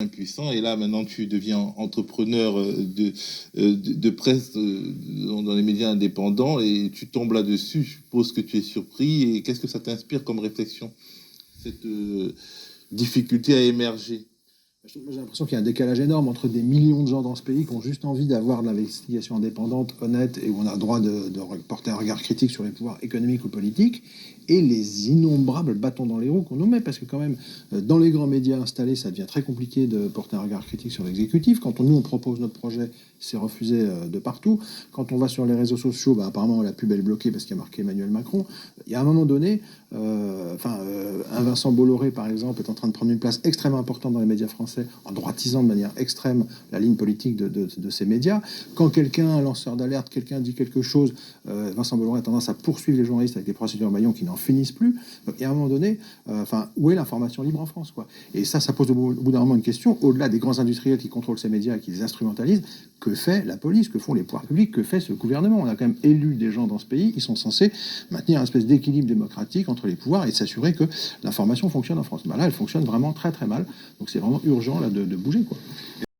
impuissant, et là maintenant tu deviens entrepreneur de presse dans les médias indépendants et tu tombes là-dessus. Je suppose que tu es surpris, et qu'est-ce que ça t'inspire comme réflexion, cette difficulté à émerger? J'ai l'impression qu'il y a un décalage énorme entre des millions de gens dans ce pays qui ont juste envie d'avoir de l'investigation indépendante, honnête, et où on a le droit de porter un regard critique sur les pouvoirs économiques ou politiques, et les innombrables bâtons dans les roues qu'on nous met. Parce que quand même, dans les grands médias installés, ça devient très compliqué de porter un regard critique sur l'exécutif. Quand nous, on propose notre projet, c'est refusé de partout. Quand on va sur les réseaux sociaux, apparemment, la pub, elle est bloquée parce qu'il y a marqué Emmanuel Macron. Il y a un moment donné, un Vincent Bolloré, par exemple, est en train de prendre une place extrêmement importante dans les médias français, en droitisant de manière extrême la ligne politique de ces médias. Quand quelqu'un, un lanceur d'alerte, quelqu'un dit quelque chose, Vincent Bolloré a tendance à poursuivre les journalistes avec des procédures maillons qui n'en finissent plus. Et à un moment donné, où est l'information libre en France, quoi? Et ça pose au bout d'un moment une question, au-delà des grands industriels qui contrôlent ces médias et qui les instrumentalisent. Que fait la police? Que font les pouvoirs publics? Que fait ce gouvernement? On a quand même élu des gens dans ce pays, ils sont censés maintenir une espèce d'équilibre démocratique entre les pouvoirs et s'assurer que l'information fonctionne en France. Là, elle fonctionne vraiment très très mal. Donc c'est vraiment urgent là, de bouger, quoi.